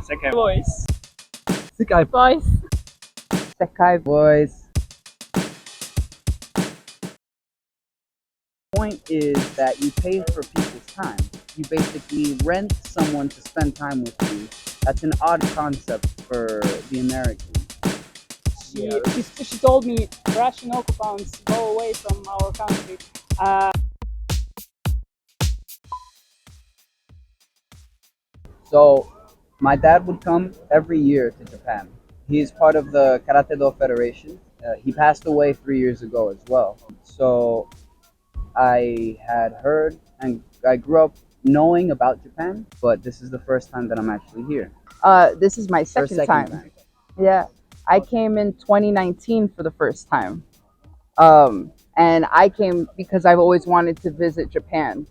Sekai voice. Sekai Voice. Sekai voice. Point is that you pay for people's time. You basically rent someone to spend time with you. That's an odd concept for the American. She told me Russian occupants go away from our country. So, my dad would come every year to Japan. He's part of the Karate-Do Federation. He passed away 3 years ago as well. So, I had heard and I grew up knowing about Japan, but this is the first time that I'm actually here. This is my second time. Yeah, I came in 2019 for the first time. And I came because I've always wanted to visit Japan.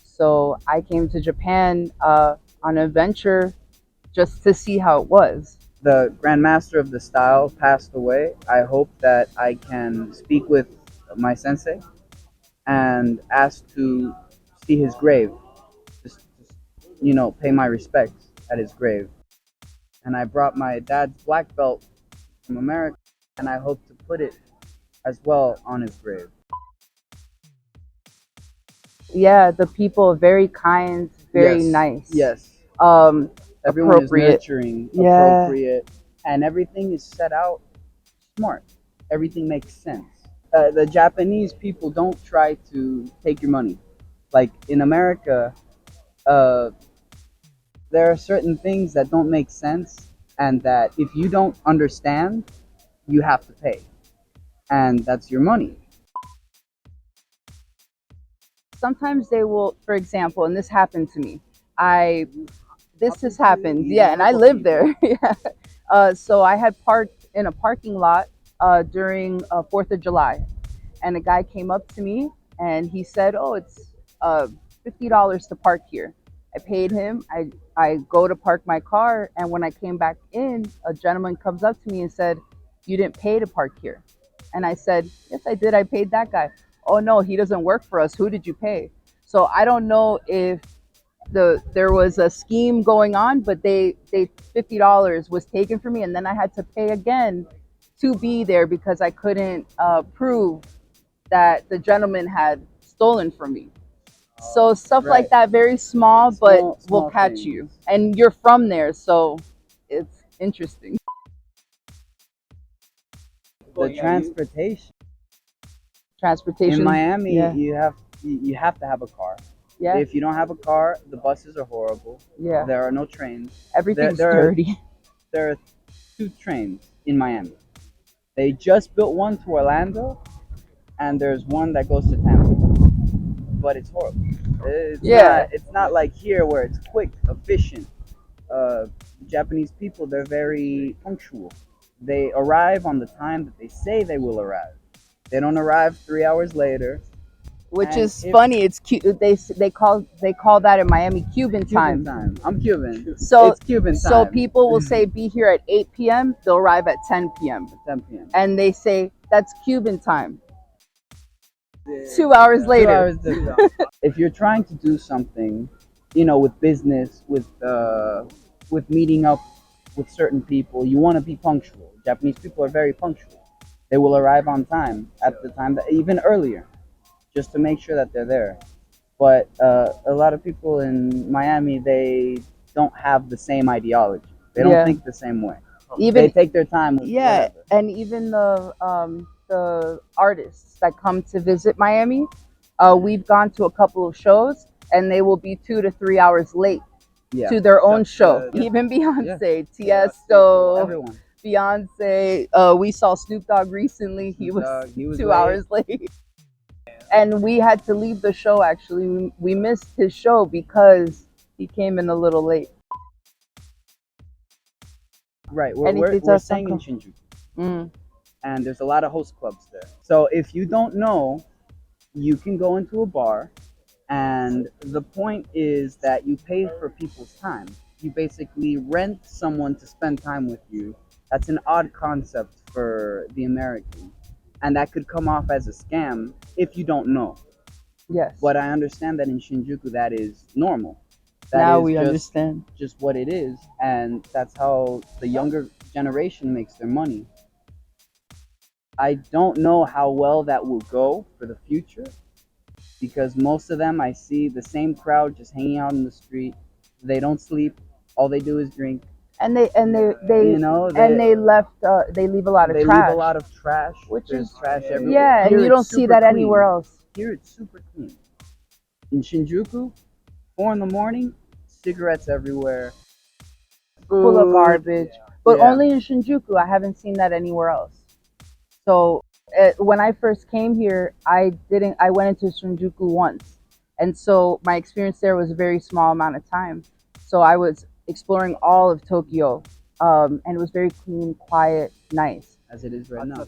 So I came to Japan on an adventure just to see how it was. The Grand Master of the style passed away. I hope that I can speak with my sensei and ask to see his grave. Just pay my respects at his grave. And I brought my dad's black belt from America, and I hope to put it as well on his grave. Yeah, the people are very kind, very Yes, nice. Yes. Everyone is Appropriate. nurturing, Yeah. appropriate, and everything is set out smart. Everything makes sense. The Japanese people don't try to take your money. Like in America, there are certain things that don't make sense, and that if you don't understand, you have to pay. And that's your money. Sometimes they will, for example, and this happened to me. This has happened, yeah, and I lived there. Yeah. So I had parked in a parking lot during 4th of July, and a guy came up to me and he said, "Oh, it's $50 to park here." I paid him. I go to park my car, and when I came back in, a gentleman comes up to me and said, "You didn't pay to park here." And I said, "Yes, I did. I paid that guy." "Oh no, he doesn't work for us. Who did you pay?" So I don't know if there was a scheme going on, but they $50 was taken from me, and then I had to pay again to be there because I couldn't prove that the gentleman had stolen from me. So stuff like that, very small, but will catch things. you, and you're from there, so it's interesting. The transportation Transportation in Miami, yeah. you have to have a car. Yeah, If you don't have a car, the buses are horrible. yeah. There are no trains. Everything's there are- dirty. There are 2 trains in Miami. They just built one to Orlando, and there's one that goes to Tampa. But it's horrible. It's not like here where it's quick, efficient. Japanese people, they're very punctual. They arrive on the time that they say they will arrive. They don't arrive 3 hours later. Which And is funny. It's cute. They call that in Miami Cuban Cuban time. time. I'm Cuban. So It's Cuban time. So people will say be here at 8 p.m. They'll arrive at 10 p.m. 10 p.m. and they say that's Cuban time. 2 hours later. 2 hours different. If you're trying to do something, with business, with meeting up with certain people, you want to be punctual. Japanese people are very punctual. They will arrive on time at the time that even earlier, just to make sure that they're there. But a lot of people in Miami, they don't have the same ideology. They don't think the same way. They take their time with whatever. And even the artists that come to visit Miami, we've gone to a couple of shows, and they will be 2 to 3 hours late to their own show. Even Beyonce, Tiesto, Everyone. Beyonce. We saw Snoop Dogg recently. He was 2 hours late. And we had to leave the show, actually. We missed his show because he came in a little late. Right, we're staying in Shinjuku. Mm. And there's a lot of host clubs there. So if you don't know, you can go into a bar, and the point is that you pay for people's time. You basically rent someone to spend time with you. That's an odd concept for the American, and that could come off as a scam if you don't know. Yes. But I understand that in Shinjuku that is normal. Now is we just, understand. just what it is, and that's how the younger generation makes their money. I don't know how well that will go for the future, because most of them, I see the same crowd just hanging out in the street. They don't sleep. All they do is drink. And they You know, and they leave a lot of they trash. leave a lot of trash. Which There's is- trash everywhere. Yeah, Here and you it's don't see super that clean. anywhere else. Here it's super clean. In Shinjuku, 4 in the morning, cigarettes everywhere. Full of Food. garbage. But Yeah. only in Shinjuku. I haven't seen that anywhere else. So when I first came here, I went into Shinjuku once, and so my experience there was a very small amount of time. So I was exploring all of Tokyo, and it was very clean, quiet, nice. As it is right now.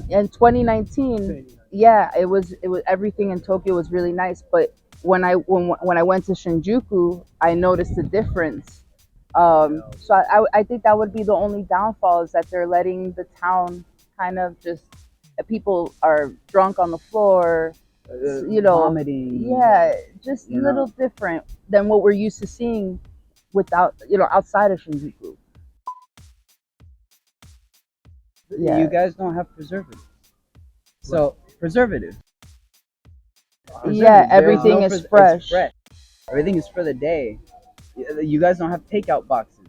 In 2019, yeah, it was everything in Tokyo was really nice. But when I went to Shinjuku, I noticed the difference. So I think that would be the only downfall, is that they're letting the town kind of just people are drunk on the floor, you know, Vomiting. yeah, just You a little different than what we're used to seeing outside of Shinjuku. Yeah. You guys don't have preservatives. So preservative. Yeah, everything There's is it's fresh. Everything is for the day. You guys don't have takeout boxes.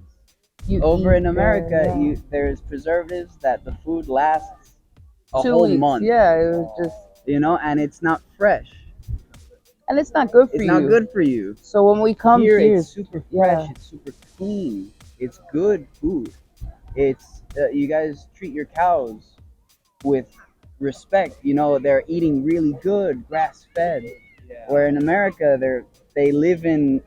You Over eat in America, there, yeah. there's preservatives that the food lasts a 2 whole weeks. month. Yeah, it was just, You know, and it's not fresh. and it's not good for It's you. not good for you. So when we come Here, here, it's super fresh. yeah. It's super clean. It's good food. It's you guys treat your cows with respect. You know, they're eating really good, grass fed. Where in America, they live in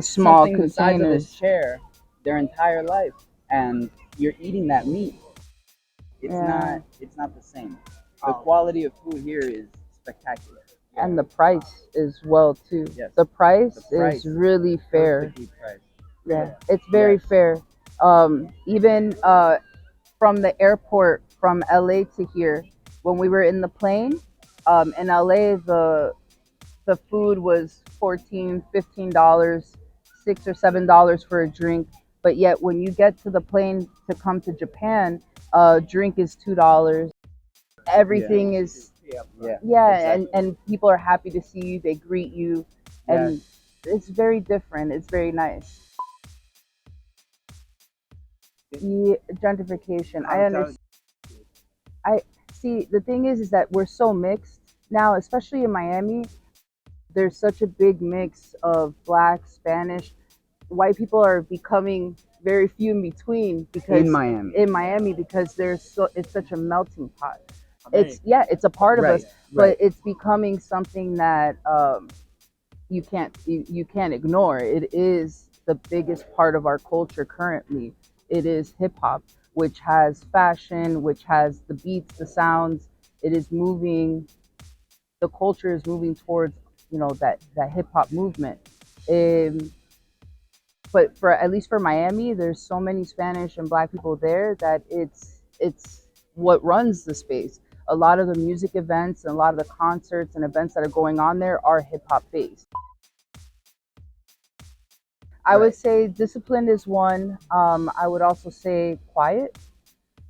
small something the size of this containers. chair their entire life, and you're eating that meat. It's Yeah. not the same. The quality of food here is spectacular. And the price is well too. Yes. The price The price is really fair. Perfectly priced. Yeah, it's very Yes. fair. Even from the airport from LA to here, when we were in the plane, in LA, the food was $14, $15, $6 or $7 for a drink. But yet, when you get to the plane to come to Japan, drink is $2. Everything is Yeah. yeah, and people are happy to see you. They greet you, and Yes. it's very different. It's very nice. Yeah, gentrification. I understand. I see. The thing is that we're so mixed now, especially in Miami. There's such a big mix of Black, Spanish, white people are becoming very few in between because In Miami. because it's such a melting pot. It's a part of us, Right. but it's becoming something that you can't ignore. It is the biggest part of our culture currently. It is hip hop, which has fashion, which has the beats, the sounds. It is moving. The culture is moving towards that hip hop movement. But for at least for Miami, there's so many Spanish and Black people there that it's what runs the space. A lot of the music events and a lot of the concerts and events that are going on there are hip hop based. I would say discipline is one. I would also say quiet.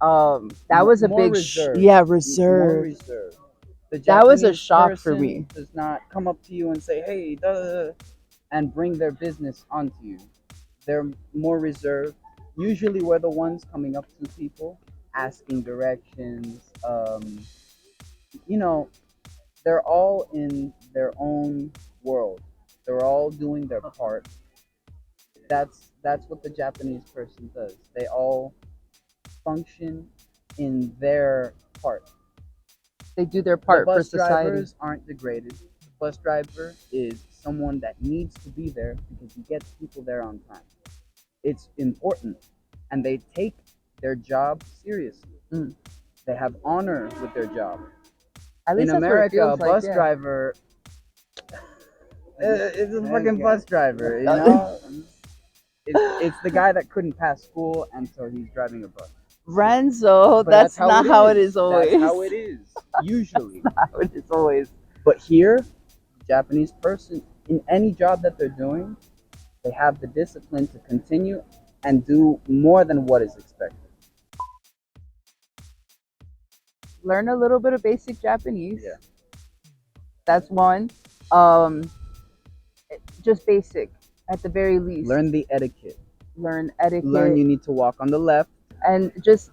That was a More big reserved. yeah, More reserved. reserved. The That was a Japanese shock for person me. Does not come up to you and say, "Hey, duh," and bring their business onto you. They're more reserved. Usually, we're the ones coming up to people, asking directions. They're all in their own world. They're all doing their part. That's what the Japanese person does. They all function in their part. They do their part The for bus society. drivers aren't degraded. The bus driver is someone that needs to be there because he gets people there on time. It's important, and they take their job seriously. Mm. They have honor with their job. At least In that's what it America, a feels like, bus yeah. driver is a fucking bus driver, you know? It's the guy that couldn't pass school, and so he's driving a bus. Renzo, But that's not how it is always. That's how it is, usually. How it is always. But here, the Japanese person in any job that they're doing, they have the discipline to continue and do more than what is expected. Learn a little bit of basic Japanese. Yeah. That's one. Just basic at the very least. Learn the etiquette. Learn etiquette. Learn you need to walk on the left. And just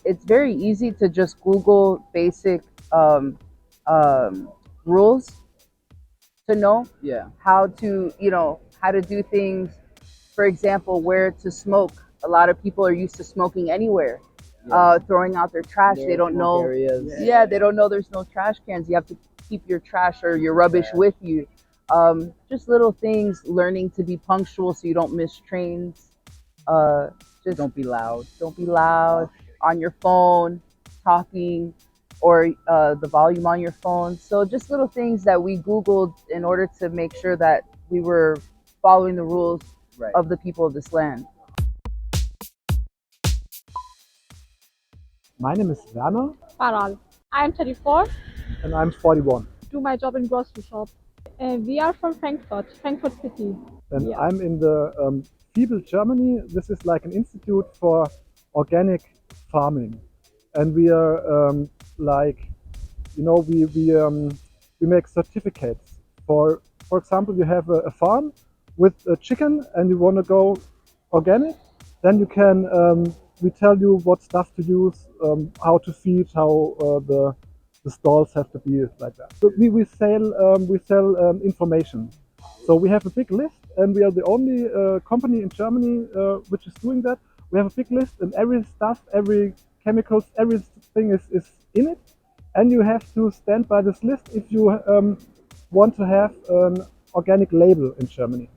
it's very easy to just Google basic rules to know Yeah. how to how to do things. For example, where to smoke. A lot of people are used to smoking anywhere. Yeah. Throwing out their trash. There They are don't know. smoke areas. Yeah, they don't know there's no trash cans. You have to keep your trash or your rubbish Yeah. with you. Just little things. Learning to be punctual so you don't miss trains. Just Don't be loud. don't be loud on your phone, talking, or the volume on your phone. So just little things that we Googled in order to make sure that we were following the rules Right. of the people of this land. My name is Werner Paral. I'm 34. and I'm 41. Do my job in grocery shop. We are from Frankfurt City. And Yeah. I'm in the Fiebel, Germany. This is like an institute for organic farming. And we are we make certificates. For example, you have a farm with a chicken and you want to go organic, then you can we tell you what stuff to use, how to feed, how the stalls have to be like that. But we sell information. So we have a big list, and we are the only company in Germany which is doing that. We have a big list, and every stuff, every chemicals, everything is in it, and you have to stand by this list if you want to have an organic label in Germany.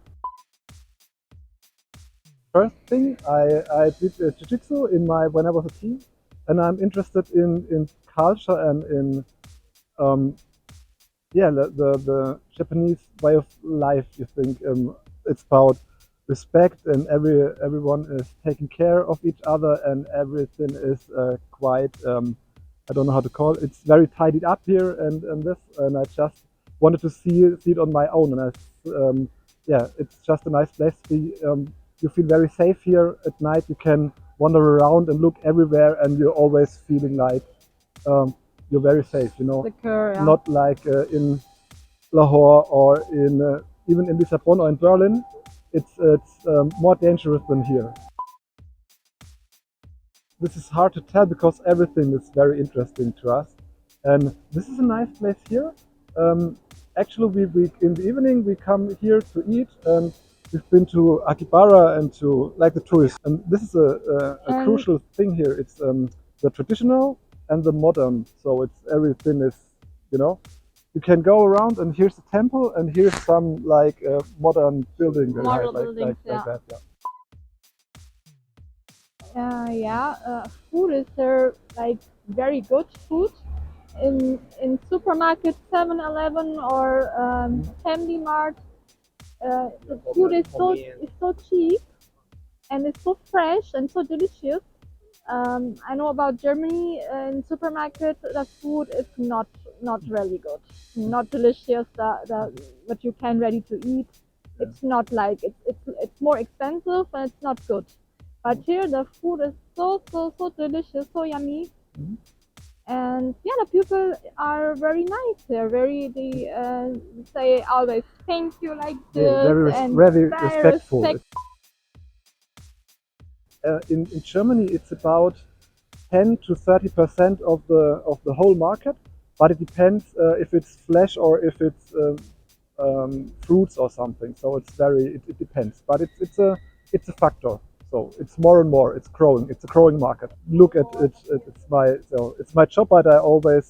First thing, I did jiu-jitsu when I was a teen, and I'm interested in culture and in the Japanese way of life. You think it's about respect, and everyone is taking care of each other, and everything is quite I don't know how to call it. It's very tidied up here, and I just wanted to see it on my own, and it's just a nice place. You feel very safe here at night. You can wander around and look everywhere, and you're always feeling like you're very safe. Secure, yeah. Not like in Lahore or in even in Lisbon or in Berlin. It's more dangerous than here. This is hard to tell because everything is very interesting to us, and this is a nice place here. Actually, we in the evening we come here to eat, and we've been to Akibara and to like the tourists. And this is a crucial thing here. It's the traditional and the modern. So it's everything is, you can go around and here's the temple and here's some like modern building. Modern buildings, like that, yeah. Food is there like very good food in supermarket 7-Eleven or Family Mart. The food is so cheap and it's so fresh and so delicious. I know about Germany in supermarket the food is not really good, not delicious. What you can ready to eat, it's not like it's more expensive and it's not good. But here the food is so delicious, so yummy. Mhm. And yeah, the people are very nice. They say always thank you like this. Yeah, and very very respectful. respect- In Germany, it's about 10 to 30% of the whole market, but it depends if it's flesh or if it's fruits or something. So it depends, but it's a factor. So it's more and more. It's growing. It's a growing market. Look at it. It's my job, but I always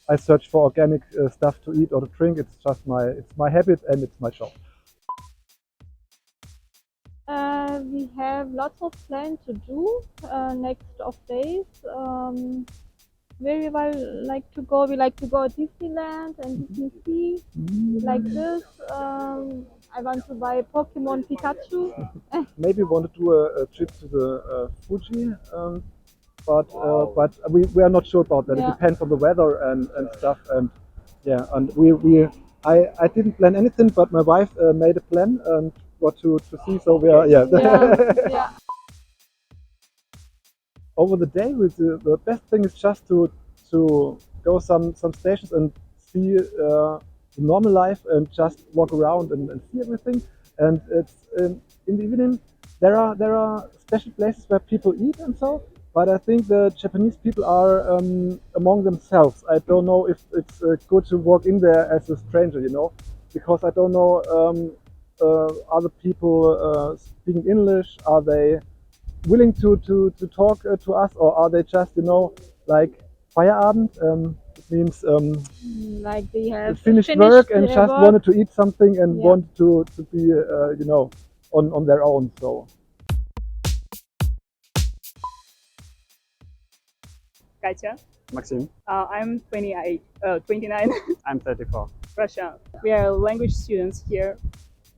I search for organic stuff to eat or to drink. It's just my habit and it's my job. We have lots of plans to do next of days. Where we will like to go. We like to go to Disneyland and Disney Sea. Like this. I want to buy Pokemon Pikachu. Maybe want to do a trip to the Fuji, but we are not sure about that. Yeah. It depends on the weather and stuff. And yeah, and we I didn't plan anything, but my wife made a plan and what to see. So we are Yeah, yeah. Over the day, the best thing is just to go some stations and see the normal life and just walk around and see everything. And it's in the evening there are special places where people eat and so. But I think the Japanese people are among themselves. I don't know if it's good to walk in there as a stranger, you know, because I don't know are the people speaking English? Are they willing to talk to us, or are they just, you know, like Feierabend? It means Like they have finished work and their just work. wanted to eat something and Yeah. want to be, you know, on their own. So. Katya. Maxim, I'm 29, I'm 34. Russia. We are language students here.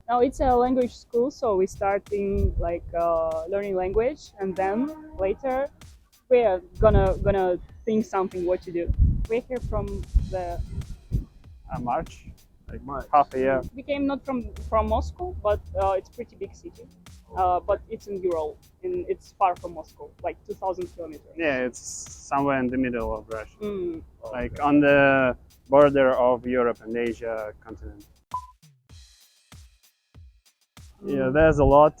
Now it's a language school, so we starting like learning language, and then later we are gonna think something what to do. We're here from the. March, like half a year. We came not from Moscow, but it's pretty big city. But it's in Ural, and it's far from Moscow, like 2,000 kilometers. Yeah, it's somewhere in the middle of Russia, Mm. like on the border of Europe and Asia continent. Yeah, there's a lot,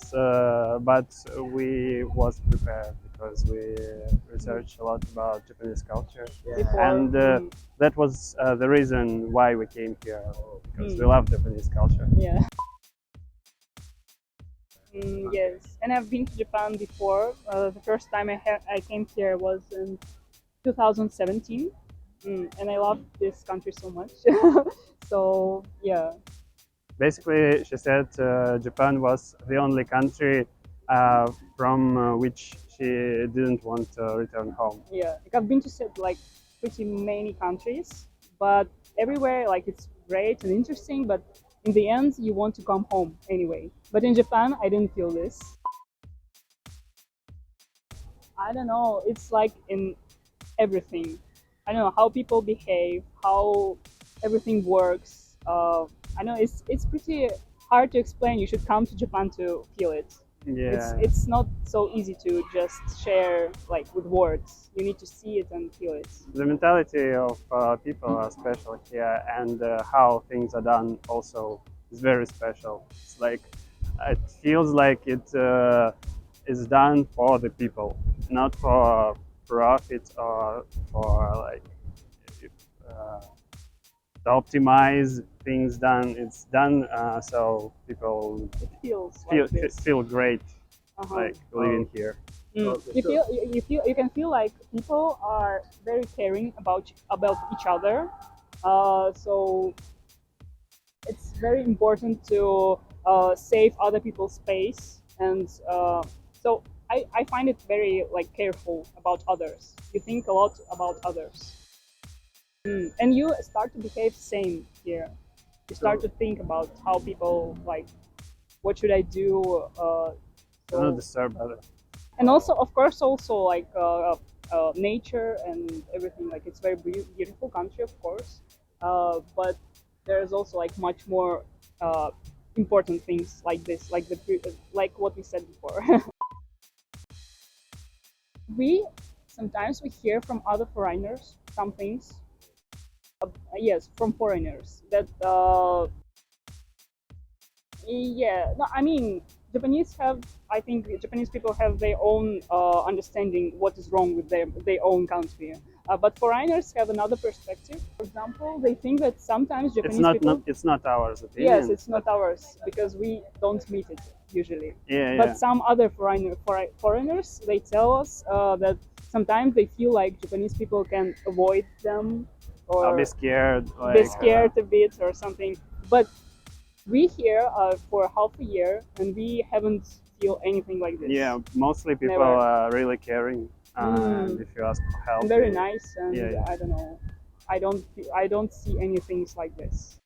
but we was prepared because we researched a lot about Japanese culture, Before, and that was the reason why we came here, because we Mm. love Japanese culture. Yeah. Yes, and I've been to Japan before. The first time I came here was in 2017, and I love this country so much. So yeah, Basically, she said Japan was the only country from which she didn't want to return home. yeah. Like, I've been to like pretty many countries, but everywhere like it's great and interesting. But in the end, you want to come home anyway. But in Japan, I didn't feel this. I don't know. It's like in everything. I don't know how people behave, how everything works. I know it's pretty hard to explain. You should come to Japan to feel it. Yeah, It's not so easy to just share like with words. You need to see it and feel it. the mentality of people are special here, and how things are done also is very special. It's like it feels like it is done for the people, not for profit or for like uh, to optimize things done. It's done so people It feels feel like this. feel great, Uh-huh. like living here. You can feel like people are very caring about each other. So it's very important to save other people's space, and so I find it very like careful about others. You think a lot about others, and you start to behave same here. You start to think about how people like, what should I do? Do not disturb others. And also, of course, also like nature and everything. Like it's very beautiful country, of course, but there's also like much more important things like this, like what we said before. we sometimes we hear from other foreigners some things. Yes, from foreigners that yeah, no, I mean, I think Japanese people have their own understanding what is wrong with their own country. But foreigners have another perspective. For example, they think that sometimes Japanese people. It's not ours opinion. Yes, it's not ours because we don't meet it usually. Yeah, But yeah. some other foreigners, they tell us that sometimes they feel like Japanese people can avoid them or I'll be scared. Like, be scared a bit or something. But we here for half a year and we haven't feel anything like this. Yeah, mostly people Never. are really caring. And if you ask for help, And very they- nice, and Yeah. I don't know. I don't see anything like this.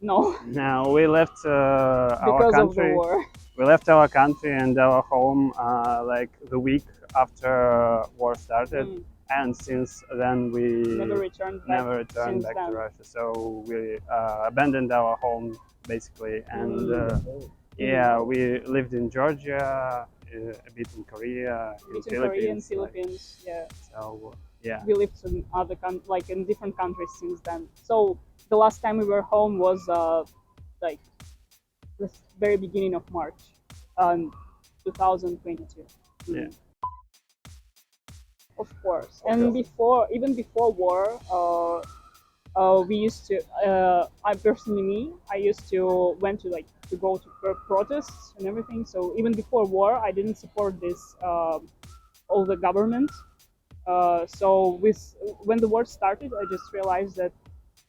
No, Now we left our because of the country. war. We left our country and our home like the week after war started, and since then we Never returned back. never returned since back then. to Russia. So we abandoned our home basically, and yeah, we lived in Georgia, a bit in Korea, in Between Korea and Philippines. Philippines, yeah. So yeah, We lived in other like in different countries since then. So the last time we were home was like the very beginning of March, 2022. yeah. Of course, and even before war, we used to. I used to went to to go to protests and everything. So even before war, I didn't support this all the government. So when the war started, I just realized that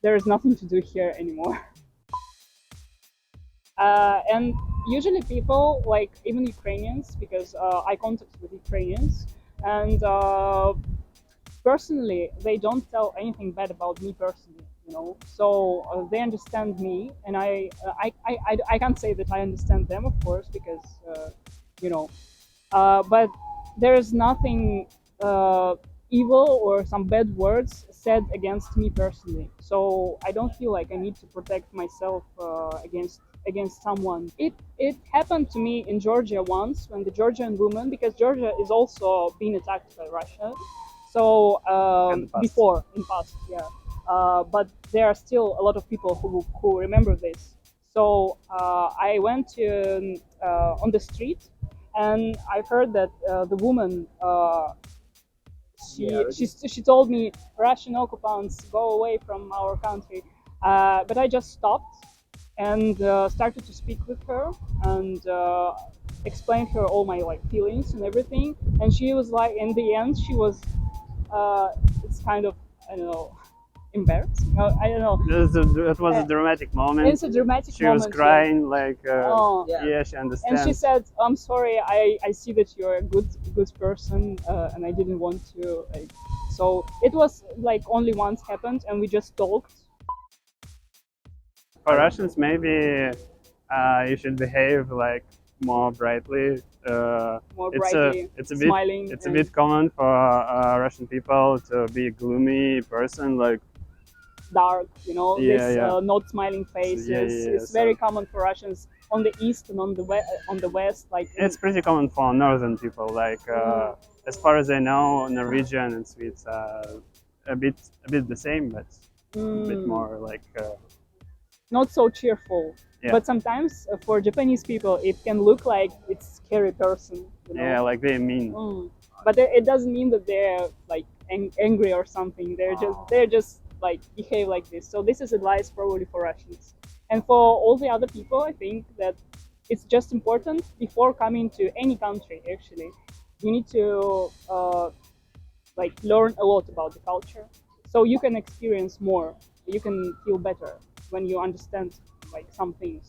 there is nothing to do here anymore. And usually people, like even Ukrainians, because I contact with Ukrainians, and personally, they don't tell anything bad about me personally, you know. So they understand me, and I can't say that I understand them, of course, because you know. But there is nothing evil or some bad words said against me personally. So I don't feel like I need to protect myself against someone. It happened to me in Georgia once when the Georgian woman, because Georgia is also being attacked by Russia. So In the past. before in past, yeah. But there are still a lot of people who remember this. So I went to on the street, and I heard that the woman she told me, Russian occupants, go away from our country. But I just stopped and started to speak with her and explained her all my feelings and everything. And she was like, in the end, she was it's kind of, I don't know, embarrassing. I don't know. It was a dramatic moment. It's a dramatic She moment. was crying like Oh. yeah, she understands. And she said, "I'm sorry. I see that you're a good person, and I didn't want to like." So it was like only once happened, and we just talked. For Russians, maybe you should behave like more brightly. More it's brightly, it's a smiling. bit a bit common for Russian people to be a gloomy person, like dark, you know, Yeah, this yeah. not smiling faces. Yeah, It's very common for Russians on the east and on the west. Like it's pretty common for northern people. Like as far as I know, Norwegian and Swedes are a bit the same, but a bit more like not so cheerful. Yeah. But sometimes for Japanese people, it can look like it's scary person. You know? yeah, like very mean. But it doesn't mean that they're like angry or something. They're just like behave like this. So this is advice probably for Russians, and for all the other people. I think that it's just important before coming to any country. Actually, you need to like learn a lot about the culture, so you can experience more. You can feel better when you understand like some things.